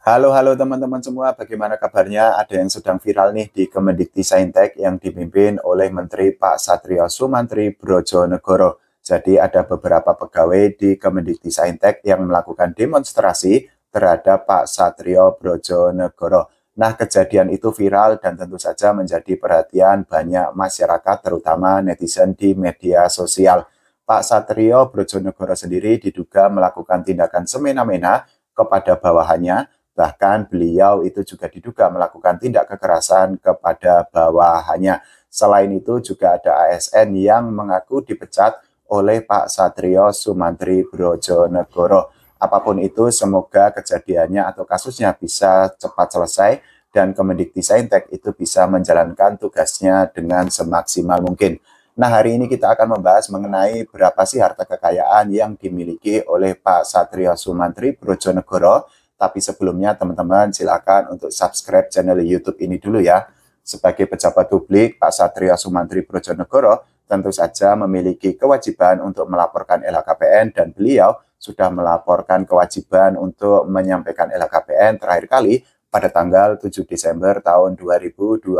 Halo teman-teman semua, bagaimana kabarnya? Ada yang sedang viral nih di Kemendikbudristek yang dipimpin oleh Menteri Pak Satrio Sumantri Brojonegoro. Jadi ada beberapa pegawai di Kemendikbudristek yang melakukan demonstrasi terhadap Pak Satrio Brojonegoro. Nah, kejadian itu viral dan tentu saja menjadi perhatian banyak masyarakat, terutama netizen di media sosial. Pak Satrio Brojonegoro sendiri diduga melakukan tindakan semena-mena kepada bawahannya. Bahkan beliau itu juga diduga melakukan tindak kekerasan kepada bawahannya. Selain itu juga ada ASN yang mengaku dipecat oleh Pak Satrio Sumantri Brojonegoro. Apapun itu, semoga kejadiannya atau kasusnya bisa cepat selesai dan Kemendikbudristek itu bisa menjalankan tugasnya dengan semaksimal mungkin. Nah, hari ini kita akan membahas mengenai berapa sih harta kekayaan yang dimiliki oleh Pak Satrio Sumantri Brojonegoro. Tapi sebelumnya teman-teman silakan untuk subscribe channel YouTube ini dulu ya. Sebagai pejabat publik, Pak Satrio Sumantri Brojonegoro tentu saja memiliki kewajiban untuk melaporkan LHKPN dan beliau sudah melaporkan kewajiban untuk menyampaikan LHKPN terakhir kali pada tanggal 7 Desember tahun 2024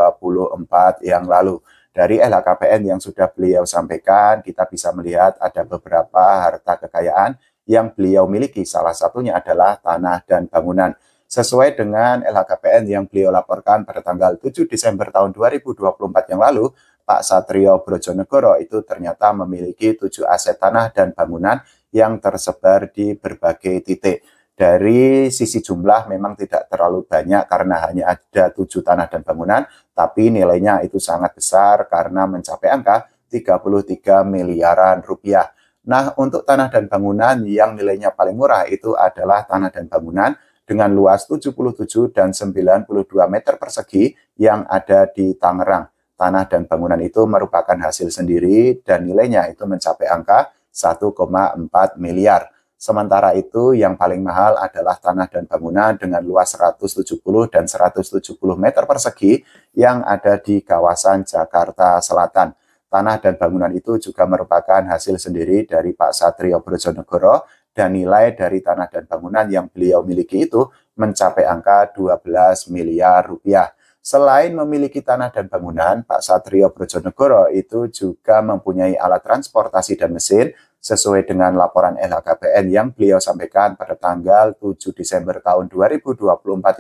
yang lalu. Dari LHKPN yang sudah beliau sampaikan, kita bisa melihat ada beberapa harta kekayaan yang beliau miliki. Salah satunya adalah tanah dan bangunan. Sesuai dengan LHKPN yang beliau laporkan pada tanggal 7 Desember tahun 2024 yang lalu, Pak Satrio Brojonegoro itu ternyata memiliki 7 aset tanah dan bangunan yang tersebar di berbagai titik. Dari sisi jumlah memang tidak terlalu banyak karena hanya ada 7 tanah dan bangunan, tapi nilainya itu sangat besar karena mencapai angka 33 miliaran rupiah. Nah, untuk tanah dan bangunan yang nilainya paling murah itu adalah tanah dan bangunan dengan luas 77 dan 92 meter persegi yang ada di Tangerang. Tanah dan bangunan itu merupakan hasil sendiri dan nilainya itu mencapai angka 1,4 miliar. Sementara itu yang paling mahal adalah tanah dan bangunan dengan luas 170 dan 170 meter persegi yang ada di kawasan Jakarta Selatan. Tanah dan bangunan itu juga merupakan hasil sendiri dari Pak Satrio Brojonegoro dan nilai dari tanah dan bangunan yang beliau miliki itu mencapai angka 12 miliar rupiah. Selain memiliki tanah dan bangunan, Pak Satrio Brojonegoro itu juga mempunyai alat transportasi dan mesin sesuai dengan laporan LHKPN yang beliau sampaikan pada tanggal 7 Desember tahun 2024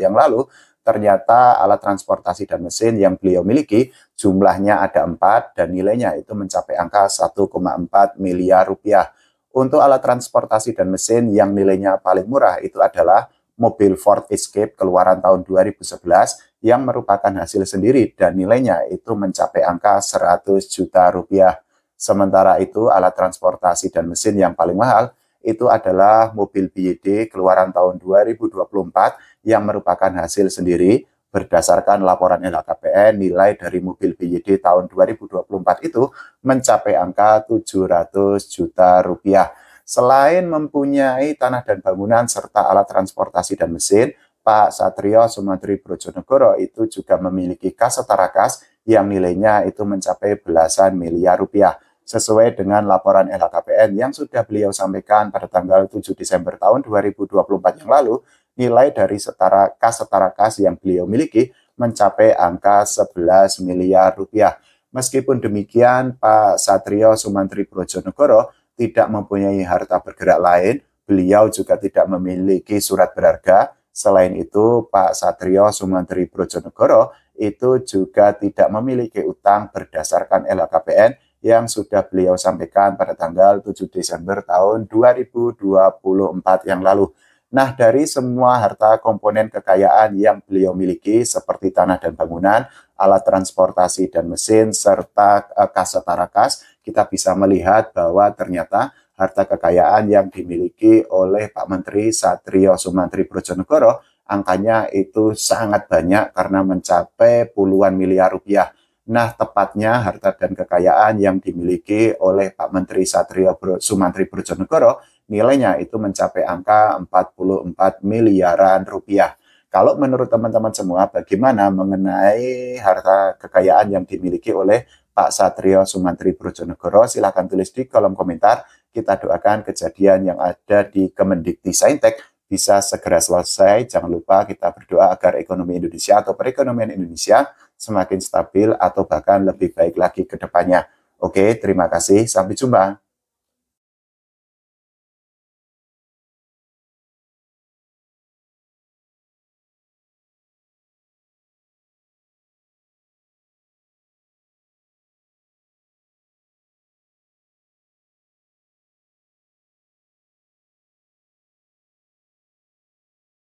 yang lalu. Ternyata alat transportasi dan mesin yang beliau miliki jumlahnya ada 4 dan nilainya itu mencapai angka 1,4 miliar rupiah. Untuk alat transportasi dan mesin yang nilainya paling murah itu adalah mobil Ford Escape keluaran tahun 2011 yang merupakan hasil sendiri dan nilainya itu mencapai angka 100 juta rupiah. Sementara itu alat transportasi dan mesin yang paling mahal itu adalah mobil BYD keluaran tahun 2024 yang merupakan hasil sendiri berdasarkan laporan LHKPN. Nilai dari mobil BYD tahun 2024 itu mencapai angka 700 juta rupiah. Selain mempunyai tanah dan bangunan serta alat transportasi dan mesin, Pak Satrio Sumantri Brojonegoro itu juga memiliki kas setara kas yang nilainya itu mencapai belasan miliar rupiah. Sesuai dengan laporan LHKPN yang sudah beliau sampaikan pada tanggal 7 Desember tahun 2024 yang lalu, nilai dari kas setara kas yang beliau miliki mencapai angka 11 miliar rupiah. Meskipun demikian, Pak Satrio Sumantri Brojonegoro tidak mempunyai harta bergerak lain, beliau juga tidak memiliki surat berharga. Selain itu, Pak Satrio Sumantri Brojonegoro itu juga tidak memiliki utang berdasarkan LHKPN yang sudah beliau sampaikan pada tanggal 7 Desember tahun 2024 yang lalu. Nah, dari semua harta komponen kekayaan yang beliau miliki seperti tanah dan bangunan, alat transportasi dan mesin, serta kas setara kas, kita bisa melihat bahwa ternyata harta kekayaan yang dimiliki oleh Pak Menteri Satrio Sumantri Brojonegoro angkanya itu sangat banyak karena mencapai puluhan miliar rupiah. Nah, tepatnya harta dan kekayaan yang dimiliki oleh Pak Menteri Satrio Sumantri Brojonegoro nilainya itu mencapai angka 44 miliaran rupiah. Kalau menurut teman-teman semua, bagaimana mengenai harta kekayaan yang dimiliki oleh Pak Satrio Sumantri Brojonegoro? Silahkan tulis di kolom komentar. Kita doakan kejadian yang ada di Kemendikbudristek bisa segera selesai. Jangan lupa kita berdoa agar ekonomi Indonesia atau perekonomian Indonesia semakin stabil atau bahkan lebih baik lagi ke depannya. Oke, terima kasih. Sampai jumpa.